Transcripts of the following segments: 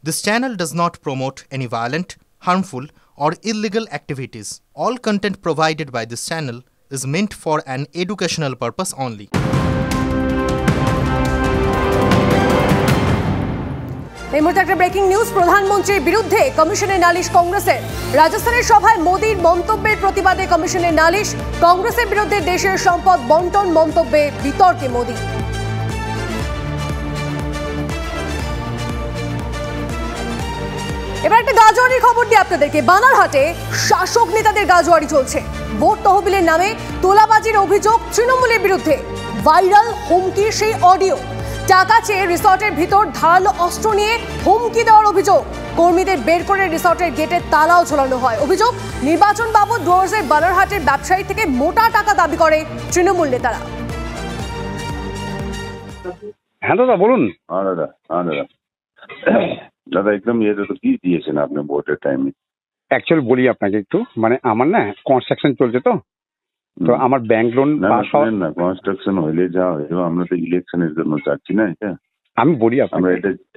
This channel does not promote any violent, harmful, or illegal activities. All content provided by this channel is meant for an educational purpose only. এই মুহূর্তে একটা breaking news. প্রধানমন্ত্রীর বিরুদ্ধে কমিশনের নালিশ কংগ্রেসের। রাজস্থানের সভায় মোদির মন্তব্যের প্রতিবাদে কমিশনের নালিশ। কংগ্রেসের বিরুদ্ধে দেশের সম্পদ বন্টন মন্তব্যে বিতর্কে মোদি। এবার একটা গাজোয়ারির খবর দিই আপনাদেরকে। বানারহাটে শাসক নেতাদের গাজোয়ারি চলছে। ভোট তহবিলের নামে তোলাবাজির অভিযোগ তৃণমূলের বিরুদ্ধে। ভাইরাল হুমকির সেই অডিও। টাকা চেয়ে রিসর্টের ভিতর ধারালো অস্ত্র নিয়ে হুমকি দেওয়ার অভিযোগ। কর্মীদের বের করে রিসর্টের গেটে তালাও ঝোলানো হয়। অভিযোগ, নির্বাচন বাবদ ডুয়ার্সের বানারহাটের ব্যবসায়ী থেকে মোটা টাকা দাবি করে তৃণমূল নেতারা। হ্যাঁ দাদা বলুন। দাদা একদম ইয়েতে তো কি দিয়েছেন আপনি ভোটের টাইমে? অ্যাকচুয়ালি বলি আপনাকে একটু, মানে আমার না কনস্ট্রাকশন চলছে তো আমার ব্যাংক লোন না কনস্ট্রাকশন হইলে যা হইলো, আমরা তো ইলেকশনের জন্য চাচ্ছি না এটা। আমি বলি আমরা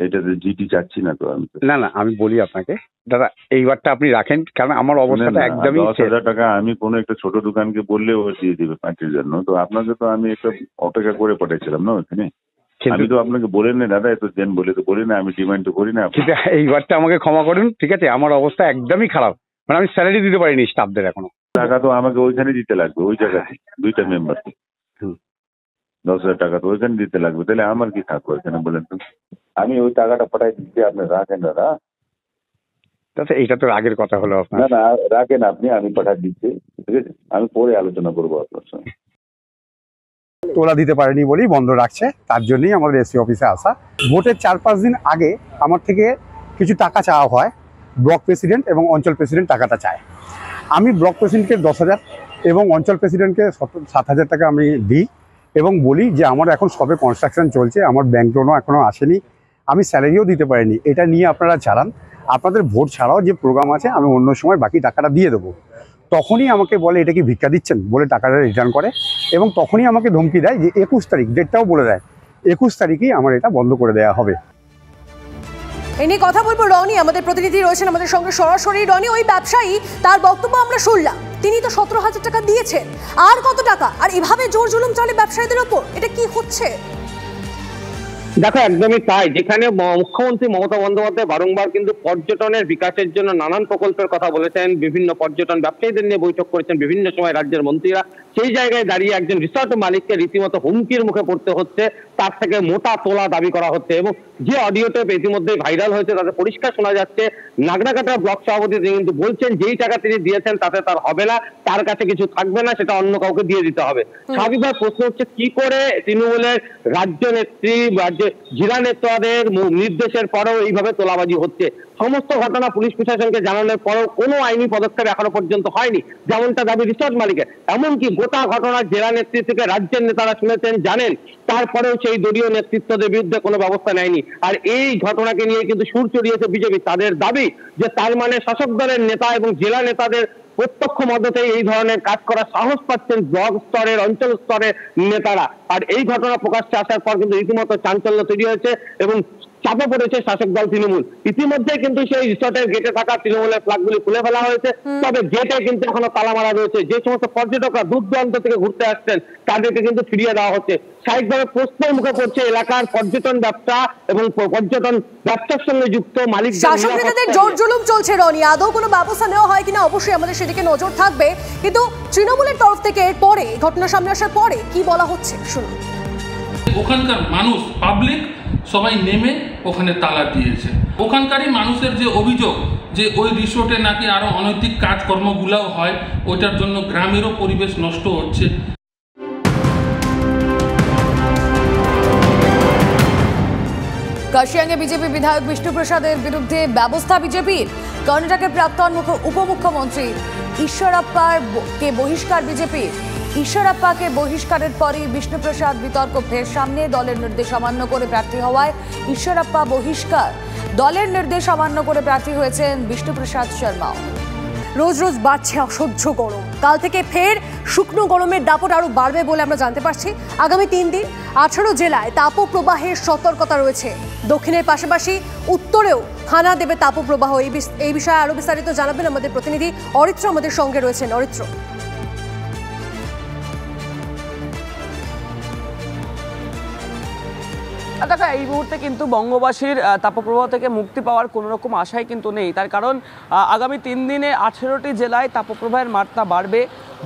এটাতে জিটি চাচ্ছি না তো। না আমি বলি আপনাকে দাদা, এইবারটা আপনি রাখেন, কারণ আমার অবস্থাটা একদমই 10,000 টাকা আমি কোনো একটা ছোট দোকানকে বললে ও দিয়ে দিবে পার্টির জন্য। তো আপনাকে তো আমি একটা অপেক্ষা করে পাঠাইছিলাম না ওখানে। আমি তো আপনাকে বলি না দাদা, এত দেন বলে তো বলি না, আমি ডিমান্ড তো করি না। এইবারটা আমাকে ক্ষমা করুন, ঠিক আছে? আমার অবস্থা একদমই খারাপ, মানে আমি স্যালারি দিতে পারিনি স্টাফদের এখনো। টাকা তো আমাকে ওইখানে দিতে লাগবে, ওই জায়গায় দুইটা মেম্বারকে 10,000 টাকা তো ওইখানে দিতে লাগবে। তাহলে আমার কি থাকবো এখানে বলেন তো? আমি ওই টাকাটা পাঠাই দিচ্ছি, আপনি রাখেন দাদা। এইটা তো আগের কথা হলো আপনার। না রাখেন আপনি, আমি পাঠাই দিচ্ছি, ঠিক আছে? আমি পরে আলোচনা করবো আপনার সঙ্গে। তোলা দিতে পারেনি বলেই বন্ধ রাখছে, তার জন্যই আমাদের এসি অফিসে আসা। ভোটের 4-5 দিন আগে আমার থেকে কিছু টাকা চাওয়া হয়। ব্লক প্রেসিডেন্ট এবং অঞ্চল প্রেসিডেন্ট টাকাটা চায়। আমি ব্লক প্রেসিডেন্টকে 10,000 এবং অঞ্চল প্রেসিডেন্টকে 7,000 টাকা আমি দিই এবং বলি যে আমার এখন সবে কনস্ট্রাকশন চলছে, আমার ব্যাংক লোনও এখনও আসেনি, আমি স্যালারিও দিতে পারিনি, এটা নিয়ে আপনারা চালান, আপনাদের ভোট ছাড়াও যে প্রোগ্রাম আছে আমি অন্য সময় বাকি টাকাটা দিয়ে দেবো। তখনই আমাকে বলে এটা কি ভিক্ষা দিচ্ছেন বলে টাকাটা রিটার্ন করে এবং তখনই আমাকে ধমকি দেয় যে 21 তারিখ, ডেটটাও বলে দেয় 21 তারিখেই আমার এটা বন্ধ করে দেওয়া হবে। এই নিয়ে কথা বলবো রনি, আমাদের প্রতিনিধি রয়েছেন আমাদের সঙ্গে সরাসরি। রনি, ওই ব্যবসায়ী তার বক্তব্য আমরা শুনলাম, তিনি তো 17,000 টাকা দিয়েছেন, আর কত টাকা? আর এভাবে জোর জুলুম চলে ব্যবসায়ীদের ওপর, এটা কি হচ্ছে? দেখো একদমই তাই। যেখানে মুখ্যমন্ত্রী মমতা বন্দ্যোপাধ্যায় বারংবার কিন্তু পর্যটনের বিকাশের জন্য নানান প্রকল্পের কথা বলেছেন, বিভিন্ন পর্যটন ব্যবসায়ীদের নিয়ে বৈঠক করেছেন বিভিন্ন সময় রাজ্যের মন্ত্রীরা, সেই জায়গায় দাঁড়িয়ে একজন রিসর্ট মালিককে রীতিমতো হুমকির মুখে পড়তে হচ্ছে, তার থেকে মোটা তোলা দাবি করা হচ্ছে। এবং যে অডিও টেপ ইতিমধ্যে ভাইরাল হয়েছে তাতে পরিষ্কার শোনা যাচ্ছে নাগরাকাটা ব্লক সভাপতি তিনি কিন্তু বলছেন যেই টাকা তিনি দিয়েছেন তাতে তার হবে না, তার কাছে কিছু থাকবে না, সেটা অন্য কাউকে দিয়ে দিতে হবে। স্বাভাবিকভাবে প্রশ্ন হচ্ছে কি করে তৃণমূলের রাজ্য নেত্রী, জেলা নেতাদের নির্দেশের পরেও এইভাবে তোলাবাজি হচ্ছে। সমস্ত ঘটনা পুলিশ প্রশাসনকে জানানোর পরেও কোনো আইনি পদক্ষেপ এখনো পর্যন্ত হয়নি, যেমনটা দাবি রিসর্ট মালিকের। এমনকি গোটা ঘটনা জেলা নেতৃত্ব থেকে রাজ্যের নেতারা শুনেছেন, জানেন, তারপরেও সেই দলীয় নেতৃত্বদের বিরুদ্ধে কোনো ব্যবস্থা নেয়নি। আর এই ঘটনাকে নিয়ে কিন্তু সুর চড়িয়েছে বিজেপি। তাদের দাবি যে তার মানে শাসক দলের নেতা এবং জেলা নেতাদের প্রত্যক্ষ মদতে এই ধরনের কাজ করার সাহস পাচ্ছেন ব্লক স্তরের, অঞ্চল স্তরের নেতারা। আর এই ঘটনা প্রকাশ্যে আসার পর কিন্তু রীতিমতো চাঞ্চল্য তৈরি হয়েছে এবং চাপে পড়েছে শাসক দল তৃণমূল। ইতিমধ্যে কিন্তু সেই রিসর্টের গেটে থাকা তৃণমূলের ফ্ল্যাগগুলি খুলে ফেলা হয়েছে, তবে গেটে কিন্তু এখনো তালা মারা রয়েছে। যে সমস্ত পর্যটকরা দূর দূরান্ত থেকে ঘুরতে আসছেন তাদেরকে কিন্তু ফিরিয়ে দেওয়া হচ্ছে। স্বাভাবিকভাবে প্রশ্নের মুখে পড়ছে এলাকার পর্যটন ব্যবসা এবং পর্যটন ব্যবসার সঙ্গে যুক্ত মালিকদের। শাসক নেতাদের জোর জুলুম চলছে রনি, আদৌ কোনো ব্যবস্থা নেওয়া হয় কিনা অবশ্যই আমাদের সেদিকে নজর থাকবে। কিন্তু তৃণমূলের তরফ থেকে পরে ঘটনা সামনে আসার পরে কি বলা হচ্ছে শুনুন। ওখানকার মানুষ, পাবলিক সবাই নেমে ওখানে তালা দিয়েছে। ওখানকারই মানুষের যে অভিযোগ যে ওই রিসোর্টে নাকি আরো অনৈতিক কাজকর্মগুলোও হয়, ওইটার জন্য গ্রামেরও পরিবেশ নষ্ট হচ্ছে। কাশিয়াঙ্গে বিজেপি বিধায়ক বিষ্ণুপ্রসাদের বিরুদ্ধে ব্যবস্থা বিজেপির। কর্ণাটকের প্রাক্তন উপমুখ্যমন্ত্রী ঈশ্বরাপ্পাকে বহিষ্কার বিজেপির। ঈশ্বরাপ্পাকে বহিষ্কারের পরই বিষ্ণুপ্রসাদ বিতর্ক ফের সামনে। দলের নির্দেশ অমান্য করে প্রার্থী হওয়ায় ঈশ্বরাপ্পা বহিষ্কার। দলের নির্দেশ অমান্য করে প্রার্থী হয়েছেন বিষ্ণুপ্রসাদ শর্মাও। রোজ রোজ বাড়ছে অসহ্য গরম। কাল থেকে ফের শুকনো গরমের দাপট আরো বাড়বে বলে আমরা জানতে পারছি। আগামী 3 দিন 18 জেলায় তাপপ্রবাহের সতর্কতা রয়েছে। দক্ষিণের পাশাপাশি উত্তরেও হানা দেবে তাপপ্রবাহ। এই বিষয়ে আরো বিস্তারিত জানাবেন আমাদের প্রতিনিধি অরিত্র আমাদের সঙ্গে রয়েছেন। অরিত্র, দেখো এই মুহূর্তে কিন্তু বঙ্গবাসীর তাপপ্রবাহ থেকে মুক্তি পাওয়ার কোনো রকম আশাই কিন্তু নেই। তার কারণ আগামী 3 দিনে 18টি জেলায় তাপপ্রবাহের মাত্রা বাড়বে।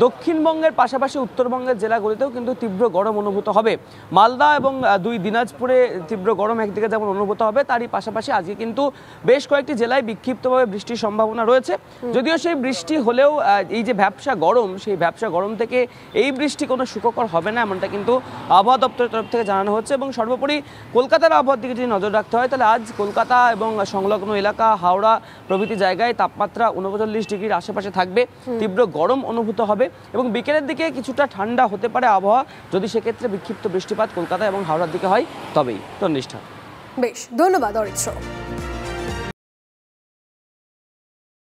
দক্ষিণবঙ্গের পাশাপাশি উত্তরবঙ্গের জেলাগুলিতেও কিন্তু তীব্র গরম অনুভূত হবে। মালদা এবং 2 দিনাজপুরে তীব্র গরম একদিকে যেমন অনুভূত হবে, তারই পাশাপাশি আজকে কিন্তু বেশ কয়েকটি জেলায় বিক্ষিপ্তভাবে বৃষ্টির সম্ভাবনা রয়েছে। যদিও সেই বৃষ্টি হলেও এই যে ভ্যাপসা গরম, সেই ভ্যাপসা গরম থেকে এই বৃষ্টি কোনো সুখকর হবে না, এমনটা কিন্তু আবহাওয়া দপ্তরের তরফ থেকে জানানো হচ্ছে। এবং সর্বোপরি কলকাতার আবহাওয়ার দিকে যদি নজর রাখতে হয়, তাহলে আজ কলকাতা এবং সংলগ্ন এলাকা হাওড়া প্রভৃতি জায়গায় তাপমাত্রা 39 ডিগ্রির আশেপাশে থাকবে। তীব্র গরম অনুভূত হবে এবং বিকেলের দিকে কিছুটা ঠান্ডা হতে পারে আবহাওয়া, যদি সেক্ষেত্রে বিক্ষিপ্ত বৃষ্টিপাত কলকাতা এবং হাওড়ার দিকে হয় তবেই। তন্নিষ্ঠা, বেশ, ধন্যবাদ অরিত্র।